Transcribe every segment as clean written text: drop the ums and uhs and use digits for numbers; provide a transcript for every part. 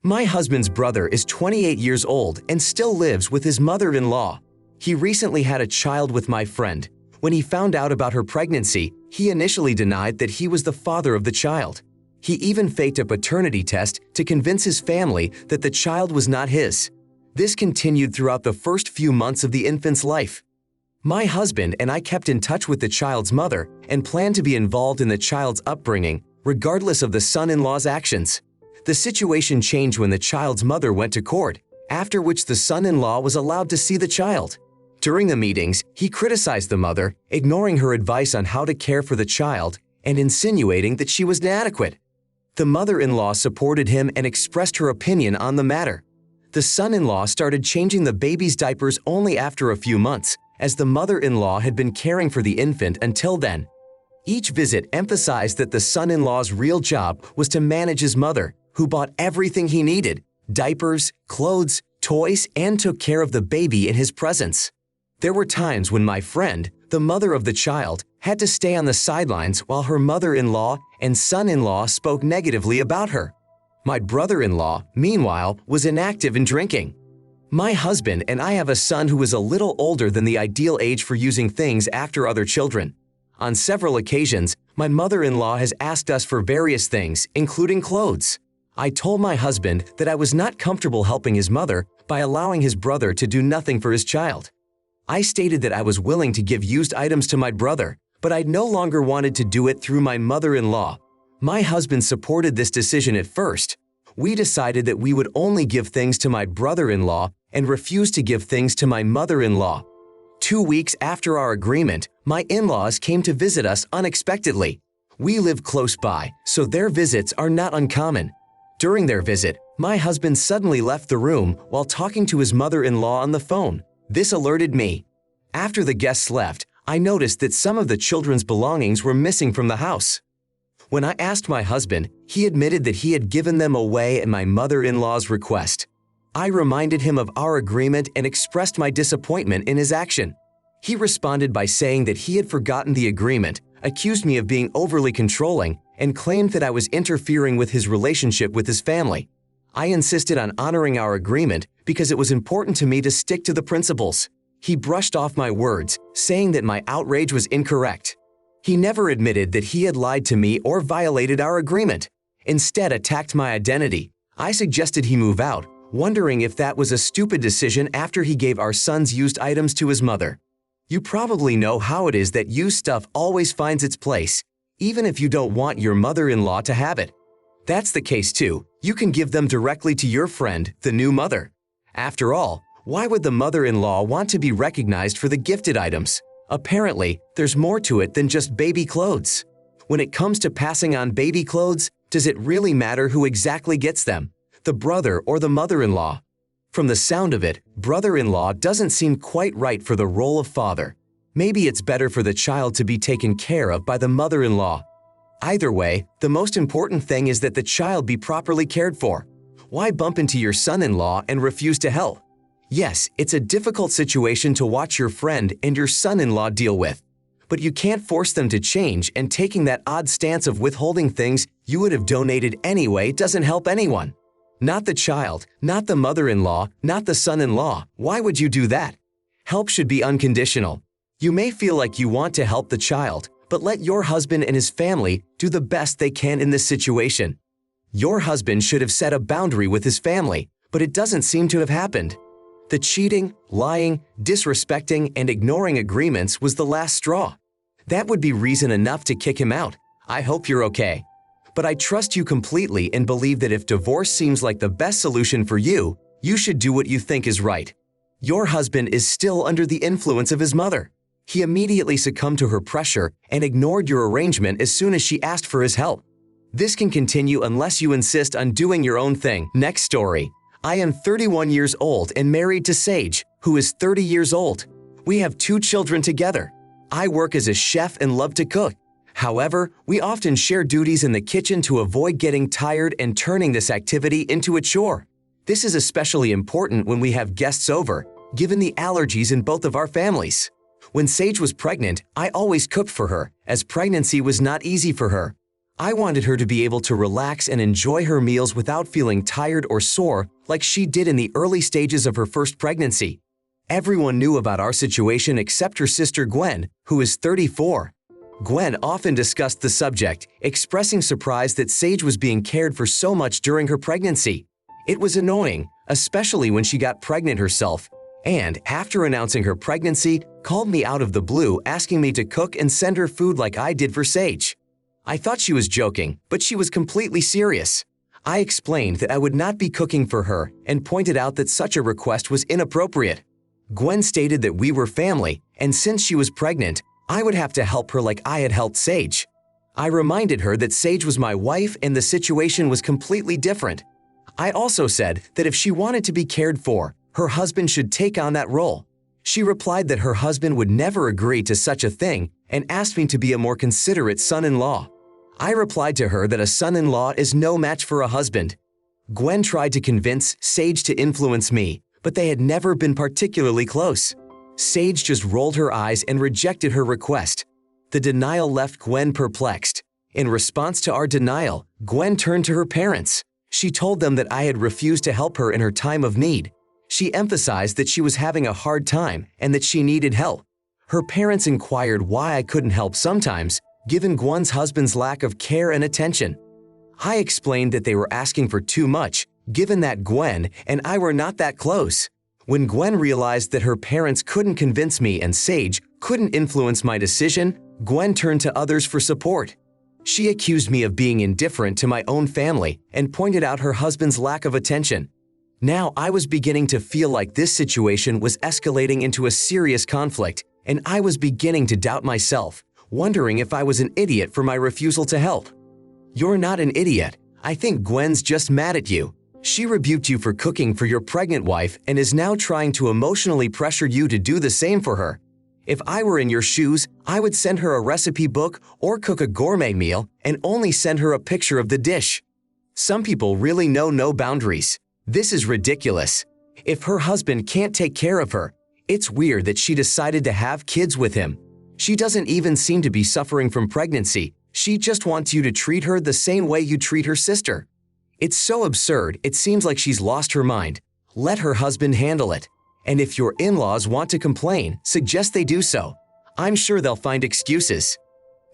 My husband's brother is 28 years old and still lives with his mother-in-law. He recently had a child with my friend. When he found out about her pregnancy, he initially denied that he was the father of the child. He even faked a paternity test to convince his family that the child was not his. This continued throughout the first few months of the infant's life. My husband and I kept in touch with the child's mother and planned to be involved in the child's upbringing, regardless of the son-in-law's actions. The situation changed when the child's mother went to court, after which the son-in-law was allowed to see the child. During the meetings, he criticized the mother, ignoring her advice on how to care for the child and insinuating that she was inadequate. The mother-in-law supported him and expressed her opinion on the matter. The son-in-law started changing the baby's diapers only after a few months, as the mother-in-law had been caring for the infant until then. Each visit emphasized that the son-in-law's real job was to manage his mother, who bought everything he needed: diapers, clothes, toys, and took care of the baby in his presence. There were times when my friend, the mother of the child, had to stay on the sidelines while her mother-in-law and son-in-law spoke negatively about her. My brother-in-law, meanwhile, was inactive in drinking. My husband and I have a son who is a little older than the ideal age for using things after other children. On several occasions, my mother-in-law has asked us for various things, including clothes. I told my husband that I was not comfortable helping his mother by allowing his brother to do nothing for his child. I stated that I was willing to give used items to my brother, but I no longer wanted to do it through my mother-in-law. My husband supported this decision at first. We decided that we would only give things to my brother-in-law and refuse to give things to my mother-in-law. 2 weeks after our agreement, my in-laws came to visit us unexpectedly. We live close by, so their visits are not uncommon. During their visit, my husband suddenly left the room while talking to his mother-in-law on the phone. This alerted me. After the guests left, I noticed that some of the children's belongings were missing from the house. When I asked my husband, he admitted that he had given them away at my mother-in-law's request. I reminded him of our agreement and expressed my disappointment in his action. He responded by saying that he had forgotten the agreement, accused me of being overly controlling, and claimed that I was interfering with his relationship with his family. I insisted on honoring our agreement because it was important to me to stick to the principles. He brushed off my words, saying that my outrage was incorrect. He never admitted that he had lied to me or violated our agreement. Instead, attacked my identity. I suggested he move out, wondering if that was a stupid decision after he gave our son's used items to his mother. You probably know how it is that used stuff always finds its place, even if you don't want your mother-in-law to have it. That's the case too. You can give them directly to your friend, the new mother. After all, why would the mother-in-law want to be recognized for the gifted items? Apparently, there's more to it than just baby clothes. When it comes to passing on baby clothes, does it really matter who exactly gets them, the brother or the mother-in-law? From the sound of it, brother-in-law doesn't seem quite right for the role of father. Maybe it's better for the child to be taken care of by the mother-in-law. Either way, the most important thing is that the child be properly cared for. Why bump into your son-in-law and refuse to help? Yes, it's a difficult situation to watch your friend and your son-in-law deal with. But you can't force them to change, and taking that odd stance of withholding things you would have donated anyway doesn't help anyone. Not the child, not the mother-in-law, not the son-in-law. Why would you do that? Help should be unconditional. You may feel like you want to help the child, but let your husband and his family do the best they can in this situation. Your husband should have set a boundary with his family, but it doesn't seem to have happened. The cheating, lying, disrespecting, and ignoring agreements was the last straw. That would be reason enough to kick him out. I hope you're okay. But I trust you completely and believe that if divorce seems like the best solution for you, you should do what you think is right. Your husband is still under the influence of his mother. He immediately succumbed to her pressure and ignored your arrangement as soon as she asked for his help. This can continue unless you insist on doing your own thing. Next story. I am 31 years old and married to Sage, who is 30 years old. We have 2 children together. I work as a chef and love to cook. However, we often share duties in the kitchen to avoid getting tired and turning this activity into a chore. This is especially important when we have guests over, given the allergies in both of our families. When Sage was pregnant, I always cooked for her, as pregnancy was not easy for her. I wanted her to be able to relax and enjoy her meals without feeling tired or sore like she did in the early stages of her first pregnancy. Everyone knew about our situation except her sister Gwen, who is 34. Gwen often discussed the subject, expressing surprise that Sage was being cared for so much during her pregnancy. It was annoying, especially when she got pregnant herself, and, after announcing her pregnancy, called me out of the blue asking me to cook and send her food like I did for Sage. I thought she was joking, but she was completely serious. I explained that I would not be cooking for her and pointed out that such a request was inappropriate. Gwen stated that we were family, and since she was pregnant, I would have to help her like I had helped Sage. I reminded her that Sage was my wife and the situation was completely different. I also said that if she wanted to be cared for, her husband should take on that role. She replied that her husband would never agree to such a thing and asked me to be a more considerate son-in-law. I replied to her that a son-in-law is no match for a husband. Gwen tried to convince Sage to influence me, but they had never been particularly close. Sage just rolled her eyes and rejected her request. The denial left Gwen perplexed. In response to our denial, Gwen turned to her parents. She told them that I had refused to help her in her time of need. She emphasized that she was having a hard time and that she needed help. Her parents inquired why I couldn't help sometimes, given Gwen's husband's lack of care and attention. I explained that they were asking for too much, given that Gwen and I were not that close. When Gwen realized that her parents couldn't convince me and Sage couldn't influence my decision, Gwen turned to others for support. She accused me of being indifferent to my own family and pointed out her husband's lack of attention. Now I was beginning to feel like this situation was escalating into a serious conflict, and I was beginning to doubt myself, wondering if I was an idiot for my refusal to help. "You're not an idiot. I think Gwen's just mad at you. She rebuked you for cooking for your pregnant wife and is now trying to emotionally pressure you to do the same for her. If I were in your shoes, I would send her a recipe book or cook a gourmet meal and only send her a picture of the dish." Some people really know no boundaries. This is ridiculous. If her husband can't take care of her, it's weird that she decided to have kids with him. She doesn't even seem to be suffering from pregnancy. She just wants you to treat her the same way you treat her sister. It's so absurd, it seems like she's lost her mind. Let her husband handle it. And if your in-laws want to complain, suggest they do so. I'm sure they'll find excuses.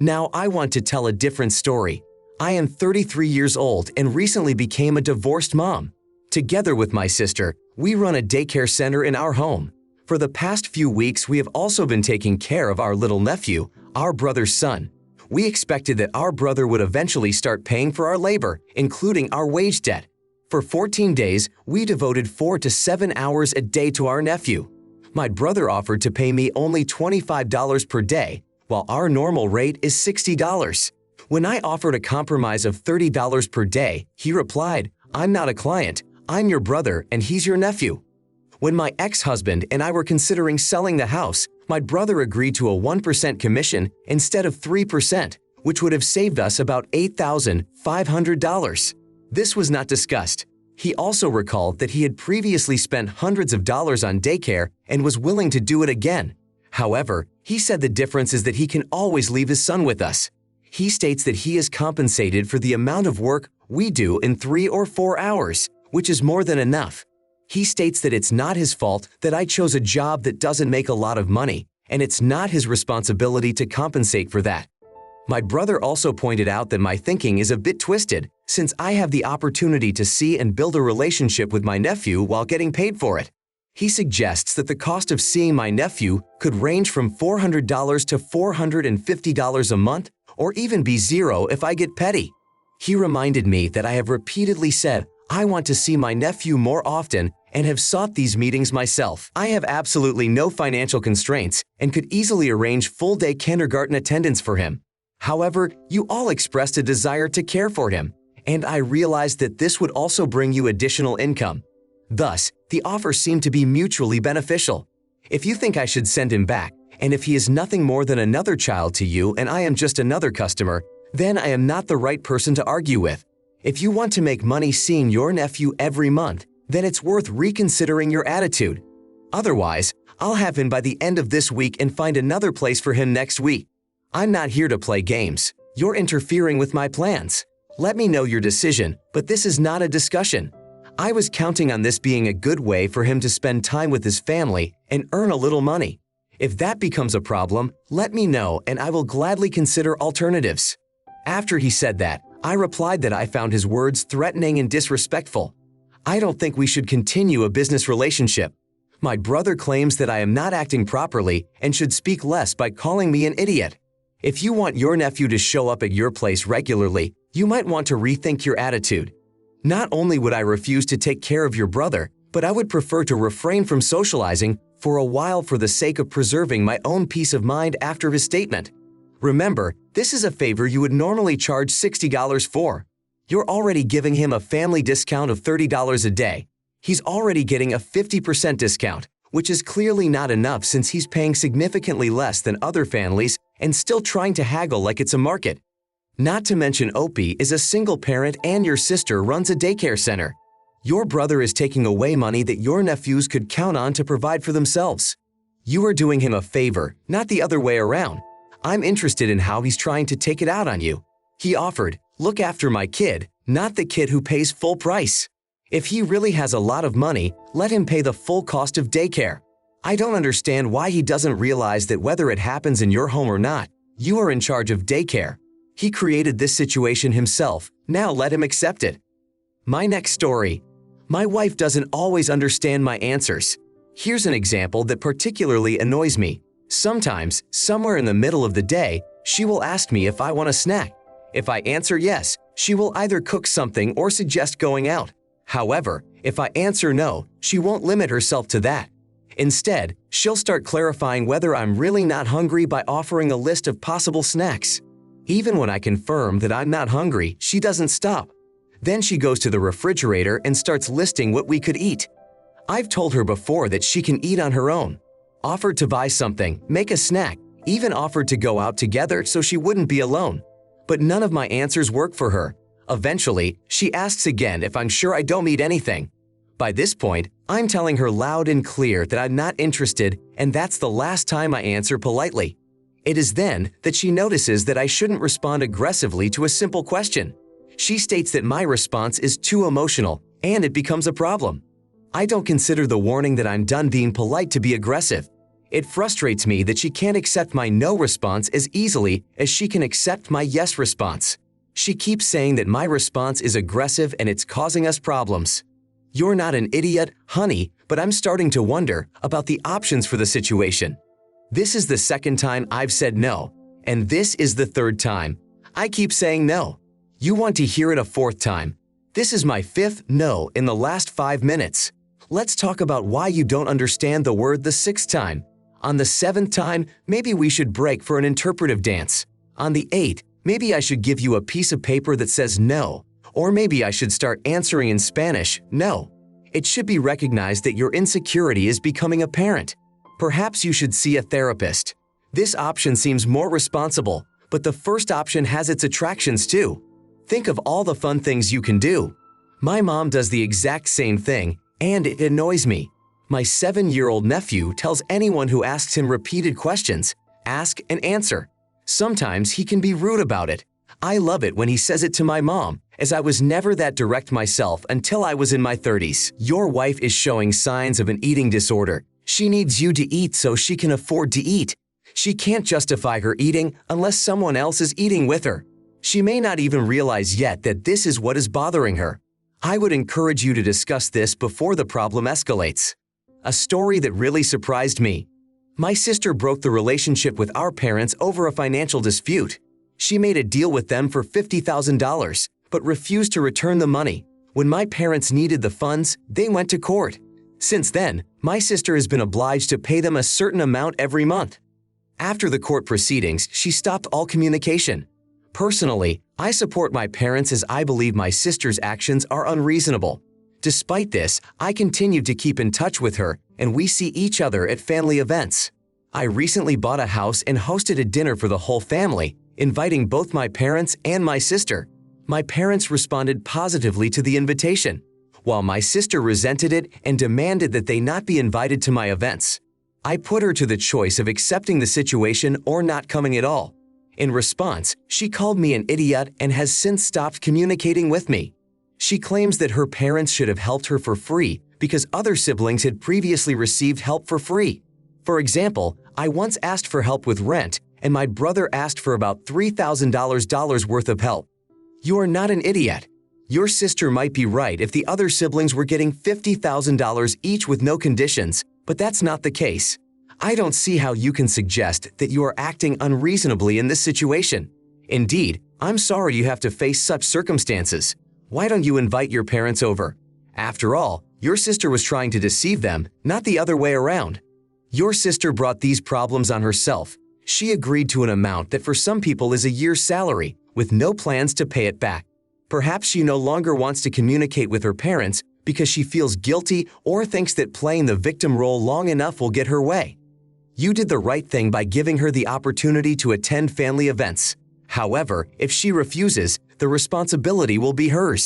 Now I want to tell a different story. I am 33 years old and recently became a divorced mom. Together with my sister, we run a daycare center in our home. For the past few weeks, we have also been taking care of our little nephew, our brother's son. We expected that our brother would eventually start paying for our labor, including our wage debt. For 14 days, we devoted 4 to 7 hours a day to our nephew. My brother offered to pay me only $25 per day, while our normal rate is $60. When I offered a compromise of $30 per day, he replied, "I'm not a client. I'm your brother and he's your nephew." When my ex-husband and I were considering selling the house, my brother agreed to a 1% commission instead of 3%, which would have saved us about $8,500. This was not discussed. He also recalled that he had previously spent hundreds of dollars on daycare and was willing to do it again. However, he said the difference is that he can always leave his son with us. He states that he is compensated for the amount of work we do in 3 or 4 hours, which is more than enough. He states that it's not his fault that I chose a job that doesn't make a lot of money, and it's not his responsibility to compensate for that. My brother also pointed out that my thinking is a bit twisted, since I have the opportunity to see and build a relationship with my nephew while getting paid for it. He suggests that the cost of seeing my nephew could range from $400 to $450 a month, or even be zero if I get petty. He reminded me that I have repeatedly said I want to see my nephew more often and have sought these meetings myself. I have absolutely no financial constraints and could easily arrange full-day kindergarten attendance for him. However, you all expressed a desire to care for him, and I realized that this would also bring you additional income. Thus, the offer seemed to be mutually beneficial. If you think I should send him back, and if he is nothing more than another child to you and I am just another customer, then I am not the right person to argue with. If you want to make money seeing your nephew every month, then it's worth reconsidering your attitude. Otherwise, I'll have him by the end of this week and find another place for him next week. I'm not here to play games. You're interfering with my plans. Let me know your decision, but this is not a discussion. I was counting on this being a good way for him to spend time with his family and earn a little money. If that becomes a problem, let me know and I will gladly consider alternatives." After he said that, I replied that I found his words threatening and disrespectful. I don't think we should continue a business relationship. My brother claims that I am not acting properly and should speak less by calling me an idiot. If you want your nephew to show up at your place regularly, you might want to rethink your attitude. Not only would I refuse to take care of your brother, but I would prefer to refrain from socializing for a while for the sake of preserving my own peace of mind after his statement. Remember, this is a favor you would normally charge $60 for. You're already giving him a family discount of $30 a day. He's already getting a 50% discount, which is clearly not enough since he's paying significantly less than other families and still trying to haggle like it's a market. Not to mention Opie is a single parent and your sister runs a daycare center. Your brother is taking away money that your nephews could count on to provide for themselves. You are doing him a favor, not the other way around. I'm interested in how he's trying to take it out on you. He offered, "Look after my kid, not the kid who pays full price." If he really has a lot of money, let him pay the full cost of daycare. I don't understand why he doesn't realize that whether it happens in your home or not, you are in charge of daycare. He created this situation himself, now let him accept it. My next story. My wife doesn't always understand my answers. Here's an example that particularly annoys me. Sometimes, somewhere in the middle of the day, she will ask me if I want a snack. If I answer yes, she will either cook something or suggest going out. However, if I answer no, she won't limit herself to that. Instead, she'll start clarifying whether I'm really not hungry by offering a list of possible snacks. Even when I confirm that I'm not hungry, she doesn't stop. Then she goes to the refrigerator and starts listing what we could eat. I've told her before that she can eat on her own. Offered to buy something, make a snack, even offered to go out together so she wouldn't be alone. But none of my answers work for her. Eventually, she asks again if I'm sure I don't eat anything. By this point, I'm telling her loud and clear that I'm not interested, and that's the last time I answer politely. It is then that she notices that I shouldn't respond aggressively to a simple question. She states that my response is too emotional, and it becomes a problem. I don't consider the warning that I'm done being polite to be aggressive. It frustrates me that she can't accept my no response as easily as she can accept my yes response. She keeps saying that my response is aggressive and it's causing us problems. You're not an idiot, honey, but I'm starting to wonder about the options for the situation. This is the second time I've said no, and this is the third time. I keep saying no. You want to hear it a fourth time. This is my fifth no in the last 5 minutes. Let's talk about why you don't understand the word the sixth time. On the seventh time, maybe we should break for an interpretive dance. On the eighth, maybe I should give you a piece of paper that says no. Or maybe I should start answering in Spanish, no. It should be recognized that your insecurity is becoming apparent. Perhaps you should see a therapist. This option seems more responsible, but the first option has its attractions too. Think of all the fun things you can do. My mom does the exact same thing, and it annoys me. My 7-year-old nephew tells anyone who asks him repeated questions, ask and answer. Sometimes he can be rude about it. I love it when he says it to my mom, as I was never that direct myself until I was in my 30s. Your wife is showing signs of an eating disorder. She needs you to eat so she can afford to eat. She can't justify her eating unless someone else is eating with her. She may not even realize yet that this is what is bothering her. I would encourage you to discuss this before the problem escalates. A story that really surprised me. My sister broke the relationship with our parents over a financial dispute. She made a deal with them for $50,000, but refused to return the money. When my parents needed the funds, they went to court. Since then, my sister has been obliged to pay them a certain amount every month. After the court proceedings, she stopped all communication. Personally, I support my parents as I believe my sister's actions are unreasonable. Despite this, I continue to keep in touch with her, and we see each other at family events. I recently bought a house and hosted a dinner for the whole family, inviting both my parents and my sister. My parents responded positively to the invitation, while my sister resented it and demanded that they not be invited to my events. I put her to the choice of accepting the situation or not coming at all. In response, she called me an idiot and has since stopped communicating with me. She claims that her parents should have helped her for free because other siblings had previously received help for free. For example, I once asked for help with rent, and my brother asked for about $3,000 worth of help. You are not an idiot. Your sister might be right if the other siblings were getting $50,000 each with no conditions, but that's not the case. I don't see how you can suggest that you are acting unreasonably in this situation. Indeed, I'm sorry you have to face such circumstances. Why don't you invite your parents over? After all, your sister was trying to deceive them, not the other way around. Your sister brought these problems on herself. She agreed to an amount that for some people is a year's salary, with no plans to pay it back. Perhaps she no longer wants to communicate with her parents because she feels guilty or thinks that playing the victim role long enough will get her way. You did the right thing by giving her the opportunity to attend family events. However, if she refuses, the responsibility will be hers.